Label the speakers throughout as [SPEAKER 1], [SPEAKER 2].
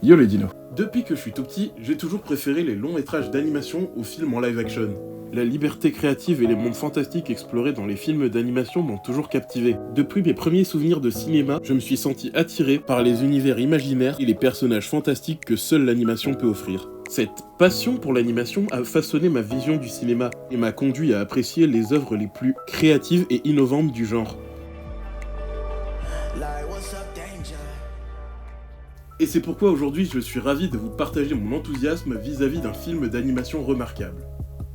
[SPEAKER 1] Yo les dinos. Depuis que je suis tout petit, j'ai toujours préféré les longs métrages d'animation aux films en live action. La liberté créative et les mondes fantastiques explorés dans les films d'animation m'ont toujours captivé. Depuis mes premiers souvenirs de cinéma, je me suis senti attiré par les univers imaginaires et les personnages fantastiques que seule l'animation peut offrir. Cette passion pour l'animation a façonné ma vision du cinéma et m'a conduit à apprécier les œuvres les plus créatives et innovantes du genre. Et c'est pourquoi aujourd'hui je suis ravi de vous partager mon enthousiasme vis-à-vis d'un film d'animation remarquable.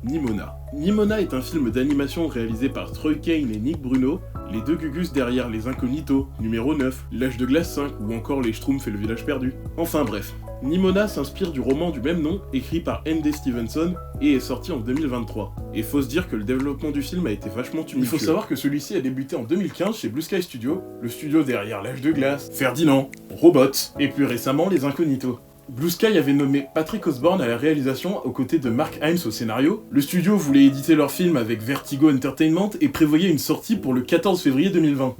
[SPEAKER 1] Nimona. Nimona est un film d'animation réalisé par Troy Kane et Nick Bruno, les deux Gugus derrière Les Incognitos, numéro 9, L'Âge de Glace 5 ou encore Les Schtroumpfs et le Village Perdu. Enfin bref, Nimona s'inspire du roman du même nom, écrit par N.D. Stevenson et est sorti en 2023. Et faut se dire que le développement du film a été vachement tumultueux. Il faut savoir que celui-ci a débuté en 2015 chez Blue Sky Studio, le studio derrière L'Âge de Glace, Ferdinand, Robot, et plus récemment Les Incognitos. Blue Sky avait nommé Patrick Osborne à la réalisation aux côtés de Mark Hines au scénario. Le studio voulait éditer leur film avec Vertigo Entertainment et prévoyait une sortie pour le 14 février 2020.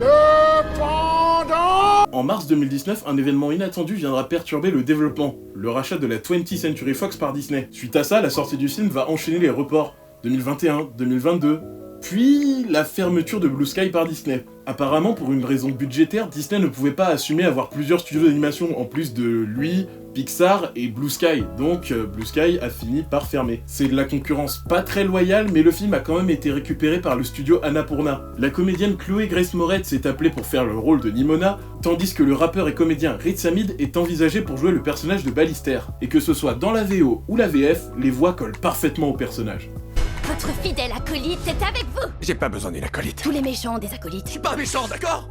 [SPEAKER 1] En mars 2019, un événement inattendu viendra perturber le développement, le rachat de la 20th Century Fox par Disney. Suite à ça, la sortie du film va enchaîner les reports 2021, 2022, puis la fermeture de Blue Sky par Disney. Apparemment, pour une raison budgétaire, Disney ne pouvait pas assumer avoir plusieurs studios d'animation en plus de lui, Pixar et Blue Sky, donc Blue Sky a fini par fermer. C'est de la concurrence pas très loyale, mais le film a quand même été récupéré par le studio Annapurna. La comédienne Chloé Grace Moretz s'est appelée pour faire le rôle de Nimona, tandis que le rappeur et comédien Riz Hamid est envisagé pour jouer le personnage de Ballister. Et que ce soit dans la VO ou la VF, les voix collent parfaitement au personnage.
[SPEAKER 2] Votre fidèle acolyte est avec vous.
[SPEAKER 3] J'ai pas besoin d'une acolyte.
[SPEAKER 2] Tous les méchants ont des acolytes.
[SPEAKER 3] Je suis pas méchant, d'accord?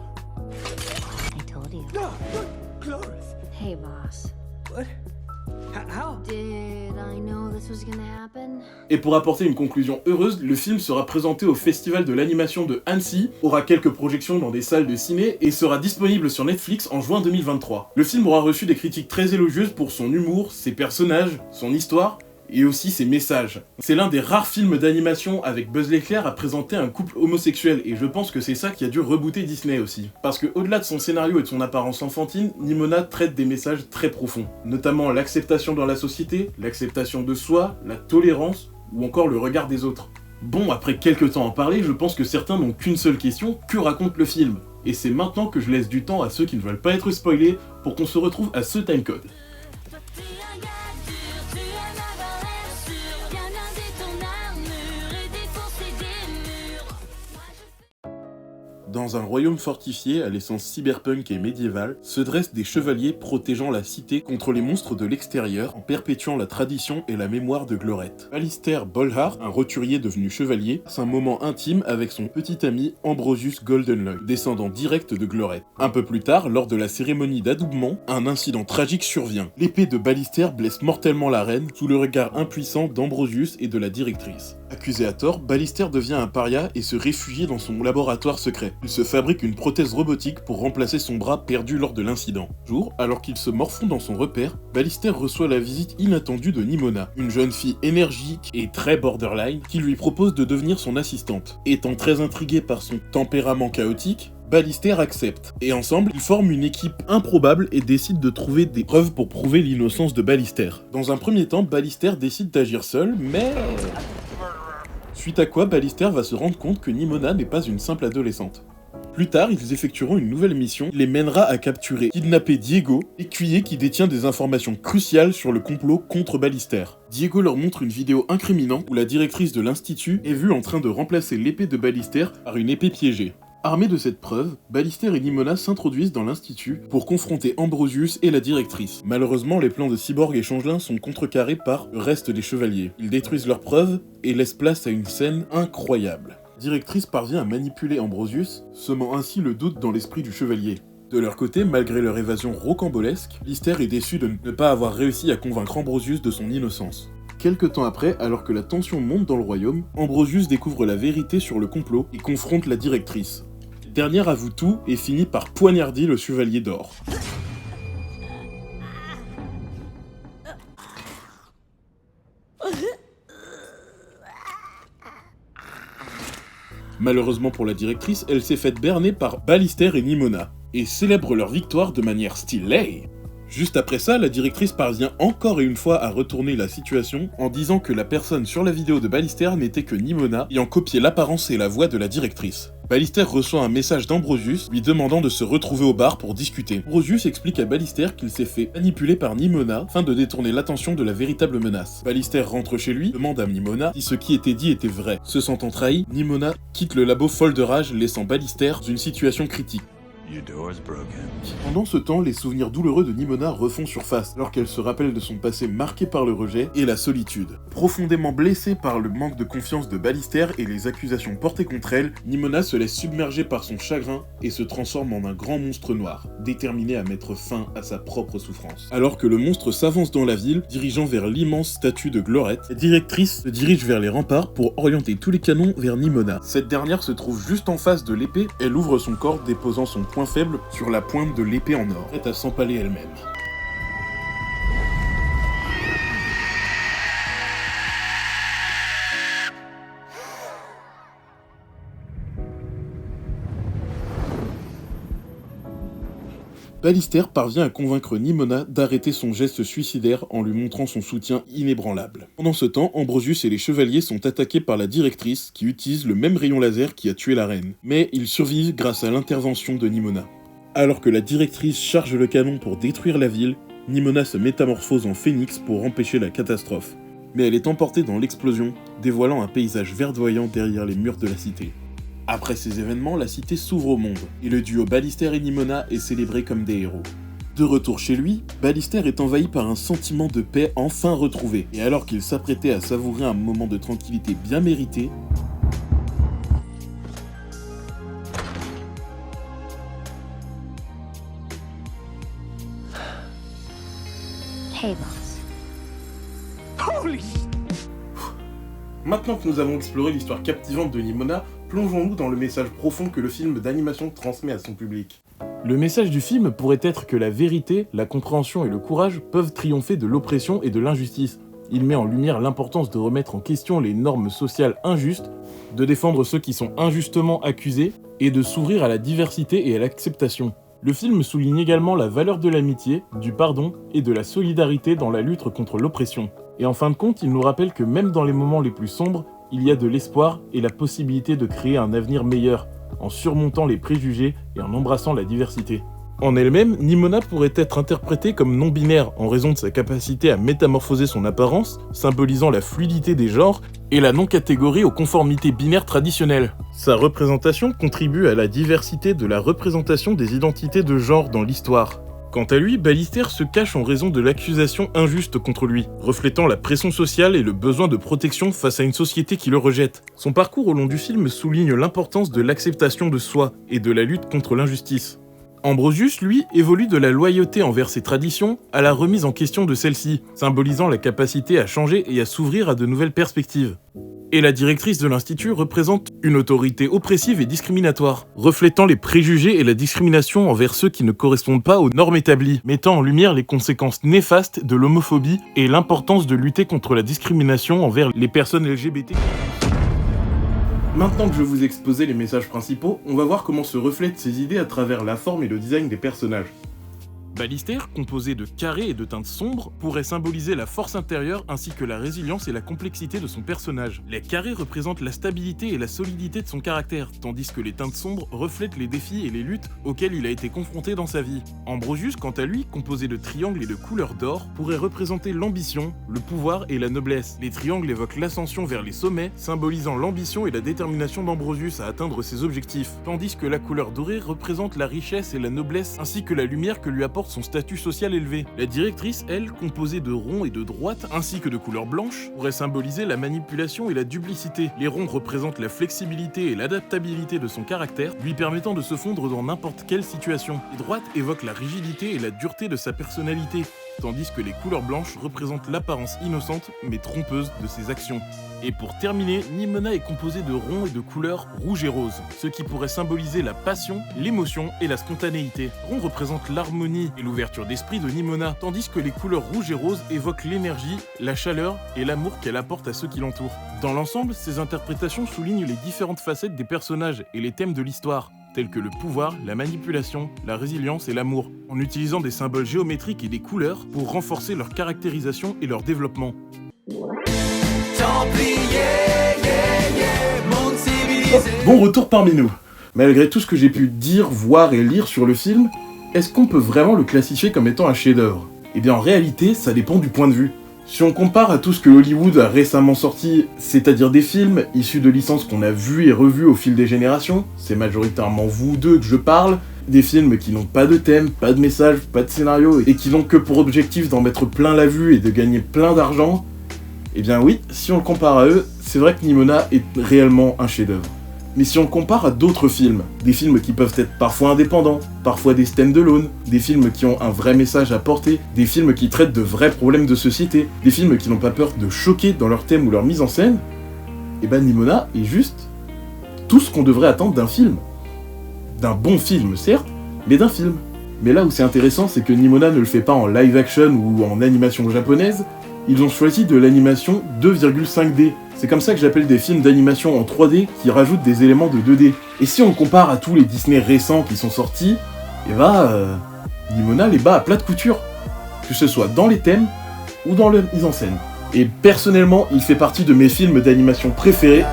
[SPEAKER 4] I told you.
[SPEAKER 3] No, Cloris.
[SPEAKER 4] Hey, boss.
[SPEAKER 3] What? How?
[SPEAKER 4] Did I know this was gonna happen?
[SPEAKER 1] Et pour apporter une conclusion heureuse, le film sera présenté au Festival de l'animation de Annecy, aura quelques projections dans des salles de ciné et sera disponible sur Netflix en juin 2023. Le film aura reçu des critiques très élogieuses pour son humour, ses personnages, son histoire, et aussi ses messages. C'est l'un des rares films d'animation avec Buzz l'éclair à présenter un couple homosexuel, et je pense que c'est ça qui a dû rebooter Disney aussi. Parce que au-delà de son scénario et de son apparence enfantine, Nimona traite des messages très profonds, notamment l'acceptation dans la société, l'acceptation de soi, la tolérance, ou encore le regard des autres. Bon, après quelques temps à en parler, je pense que certains n'ont qu'une seule question, que raconte le film? Et c'est maintenant que je laisse du temps à ceux qui ne veulent pas être spoilés pour qu'on se retrouve à ce timecode. Dans un royaume fortifié à l'essence cyberpunk et médiévale, se dressent des chevaliers protégeant la cité contre les monstres de l'extérieur en perpétuant la tradition et la mémoire de Glorette. Ballister Bolhar, un roturier devenu chevalier, passe un moment intime avec son petit ami Ambrosius Goldenloy, descendant direct de Glorette. Un peu plus tard, lors de la cérémonie d'adoubement, un incident tragique survient. L'épée de Ballister blesse mortellement la reine sous le regard impuissant d'Ambrosius et de la directrice. Accusé à tort, Ballister devient un paria et se réfugie dans son laboratoire secret. Il se fabrique une prothèse robotique pour remplacer son bras perdu lors de l'incident. Jour, alors qu'il se morfond dans son repère, Ballister reçoit la visite inattendue de Nimona, une jeune fille énergique et très borderline qui lui propose de devenir son assistante. Étant très intrigué par son tempérament chaotique, Ballister accepte, et ensemble, ils forment une équipe improbable et décident de trouver des preuves pour prouver l'innocence de Ballister. Dans un premier temps, Ballister décide d'agir seul, mais... Suite à quoi, Ballister va se rendre compte que Nimona n'est pas une simple adolescente. Plus tard, ils effectueront une nouvelle mission qui les mènera à capturer, kidnapper Diego, écuyer qui détient des informations cruciales sur le complot contre Ballister. Diego leur montre une vidéo incriminante où la directrice de l'institut est vue en train de remplacer l'épée de Ballister par une épée piégée. Armés de cette preuve, Ballister et Nimona s'introduisent dans l'institut pour confronter Ambrosius et la directrice. Malheureusement, les plans de Cyborg et Changelin sont contrecarrés par le reste des chevaliers. Ils détruisent leurs preuves et laissent place à une scène incroyable. La directrice parvient à manipuler Ambrosius, semant ainsi le doute dans l'esprit du chevalier. De leur côté, malgré leur évasion rocambolesque, Ballister est déçu de ne pas avoir réussi à convaincre Ambrosius de son innocence. Quelque temps après, alors que la tension monte dans le royaume, Ambrosius découvre la vérité sur le complot et confronte la directrice. Cette dernière avoue tout et finit par poignarder le chevalier d'or. Malheureusement pour la directrice, elle s'est faite berner par Ballister et Nimona, et célèbre leur victoire de manière stylée. Juste après ça, la directrice parvient encore et une fois à retourner la situation en disant que la personne sur la vidéo de Ballister n'était que Nimona, ayant copié l'apparence et la voix de la directrice. Ballister reçoit un message d'Ambrosius lui demandant de se retrouver au bar pour discuter. Ambrosius explique à Ballister qu'il s'est fait manipuler par Nimona afin de détourner l'attention de la véritable menace. Ballister rentre chez lui, demande à Nimona si ce qui était dit était vrai. Se sentant trahi, Nimona quitte le labo folle de rage, laissant Ballister dans une situation critique.
[SPEAKER 3] Your door's broken.
[SPEAKER 1] Pendant ce temps, les souvenirs douloureux de Nimona refont surface, alors qu'elle se rappelle de son passé marqué par le rejet et la solitude. Profondément blessée par le manque de confiance de Ballister et les accusations portées contre elle, Nimona se laisse submerger par son chagrin et se transforme en un grand monstre noir, déterminé à mettre fin à sa propre souffrance. Alors que le monstre s'avance dans la ville, dirigeant vers l'immense statue de Glorette, la directrice se dirige vers les remparts pour orienter tous les canons vers Nimona. Cette dernière se trouve juste en face de l'épée, elle ouvre son corps déposant son point faible sur la pointe de l'épée en or, prête à s'empaler elle-même. Ballister parvient à convaincre Nimona d'arrêter son geste suicidaire en lui montrant son soutien inébranlable. Pendant ce temps, Ambrosius et les chevaliers sont attaqués par la directrice qui utilise le même rayon laser qui a tué la reine. Mais ils survivent grâce à l'intervention de Nimona. Alors que la directrice charge le canon pour détruire la ville, Nimona se métamorphose en phénix pour empêcher la catastrophe. Mais elle est emportée dans l'explosion, dévoilant un paysage verdoyant derrière les murs de la cité. Après ces événements, la cité s'ouvre au monde, et le duo Ballister et Nimona est célébré comme des héros. De retour chez lui, Ballister est envahi par un sentiment de paix enfin retrouvé, et alors qu'il s'apprêtait à savourer un moment de tranquillité bien mérité,
[SPEAKER 4] Hey, boss.
[SPEAKER 3] Holy!
[SPEAKER 1] Maintenant que nous avons exploré l'histoire captivante de Nimona, plongeons-nous dans le message profond que le film d'animation transmet à son public. Le message du film pourrait être que la vérité, la compréhension et le courage peuvent triompher de l'oppression et de l'injustice. Il met en lumière l'importance de remettre en question les normes sociales injustes, de défendre ceux qui sont injustement accusés et de s'ouvrir à la diversité et à l'acceptation. Le film souligne également la valeur de l'amitié, du pardon et de la solidarité dans la lutte contre l'oppression. Et en fin de compte, il nous rappelle que même dans les moments les plus sombres, il y a de l'espoir et la possibilité de créer un avenir meilleur, en surmontant les préjugés et en embrassant la diversité. En elle-même, Nimona pourrait être interprétée comme non-binaire en raison de sa capacité à métamorphoser son apparence, symbolisant la fluidité des genres et la non-catégorie aux conformités binaires traditionnelles. Sa représentation contribue à la diversité de la représentation des identités de genre dans l'histoire. Quant à lui, Ballister se cache en raison de l'accusation injuste contre lui, reflétant la pression sociale et le besoin de protection face à une société qui le rejette. Son parcours au long du film souligne l'importance de l'acceptation de soi et de la lutte contre l'injustice. Ambrosius, lui, évolue de la loyauté envers ses traditions à la remise en question de celles-ci, symbolisant la capacité à changer et à s'ouvrir à de nouvelles perspectives. Et la directrice de l'Institut représente une autorité oppressive et discriminatoire, reflétant les préjugés et la discrimination envers ceux qui ne correspondent pas aux normes établies, mettant en lumière les conséquences néfastes de l'homophobie et l'importance de lutter contre la discrimination envers les personnes LGBT. Maintenant que je vous ai exposé les messages principaux, on va voir comment se reflètent ces idées à travers la forme et le design des personnages. Ballister, composé de carrés et de teintes sombres, pourrait symboliser la force intérieure ainsi que la résilience et la complexité de son personnage. Les carrés représentent la stabilité et la solidité de son caractère, tandis que les teintes sombres reflètent les défis et les luttes auxquels il a été confronté dans sa vie. Ambrosius, quant à lui, composé de triangles et de couleurs d'or, pourrait représenter l'ambition, le pouvoir et la noblesse. Les triangles évoquent l'ascension vers les sommets, symbolisant l'ambition et la détermination d'Ambrosius à atteindre ses objectifs, tandis que la couleur dorée représente la richesse et la noblesse ainsi que la lumière que lui apporte son statut social élevé. La directrice, elle, composée de ronds et de droites, ainsi que de couleur blanche, pourrait symboliser la manipulation et la duplicité. Les ronds représentent la flexibilité et l'adaptabilité de son caractère, lui permettant de se fondre dans n'importe quelle situation. Les droites évoquent la rigidité et la dureté de sa personnalité, tandis que les couleurs blanches représentent l'apparence innocente mais trompeuse de ses actions. Et pour terminer, Nimona est composée de ronds et de couleurs rouge et rose, ce qui pourrait symboliser la passion, l'émotion et la spontanéité. Rond représente l'harmonie et l'ouverture d'esprit de Nimona, tandis que les couleurs rouge et rose évoquent l'énergie, la chaleur et l'amour qu'elle apporte à ceux qui l'entourent. Dans l'ensemble, ces interprétations soulignent les différentes facettes des personnages et les thèmes de l'histoire, tels que le pouvoir, la manipulation, la résilience et l'amour, en utilisant des symboles géométriques et des couleurs pour renforcer leur caractérisation et leur développement. Bon retour parmi nous. Malgré tout ce que j'ai pu dire, voir et lire sur le film, est-ce qu'on peut vraiment le classifier comme étant un chef-d'œuvre ? Eh bien en réalité, ça dépend du point de vue. Si on compare à tout ce que Hollywood a récemment sorti, c'est-à-dire des films issus de licences qu'on a vus et revus au fil des générations, c'est majoritairement vous deux que je parle, des films qui n'ont pas de thème, pas de message, pas de scénario, et qui n'ont que pour objectif d'en mettre plein la vue et de gagner plein d'argent, eh bien oui, si on le compare à eux, c'est vrai que Nimona est réellement un chef-d'œuvre. Mais si on le compare à d'autres films, des films qui peuvent être parfois indépendants, parfois des stand-alone, des films qui ont un vrai message à porter, des films qui traitent de vrais problèmes de société, des films qui n'ont pas peur de choquer dans leur thème ou leur mise en scène, et ben Nimona est juste tout ce qu'on devrait attendre d'un film. D'un bon film, certes, mais d'un film. Mais là où c'est intéressant, c'est que Nimona ne le fait pas en live action ou en animation japonaise, ils ont choisi de l'animation 2,5D. C'est comme ça que j'appelle des films d'animation en 3D qui rajoutent des éléments de 2D. Et si on compare à tous les Disney récents qui sont sortis, et Nimona les bat à plat de couture. Que ce soit dans les thèmes ou dans la mise en scène. Et personnellement, il fait partie de mes films d'animation préférés.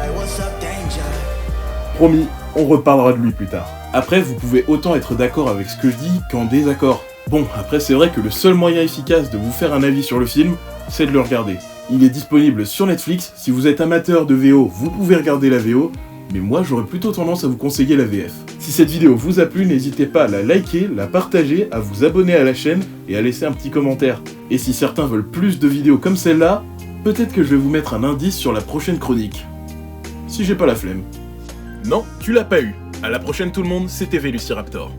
[SPEAKER 1] Promis, on reparlera de lui plus tard. Après, vous pouvez autant être d'accord avec ce que je dis qu'en désaccord. Bon, après c'est vrai que le seul moyen efficace de vous faire un avis sur le film, c'est de le regarder. Il est disponible sur Netflix, si vous êtes amateur de VO, vous pouvez regarder la VO, mais moi j'aurais plutôt tendance à vous conseiller la VF. Si cette vidéo vous a plu, n'hésitez pas à la liker, la partager, à vous abonner à la chaîne et à laisser un petit commentaire. Et si certains veulent plus de vidéos comme celle-là, peut-être que je vais vous mettre un indice sur la prochaine chronique. Si j'ai pas la flemme. Non, tu l'as pas eu. À la prochaine tout le monde, c'était Velociraptor.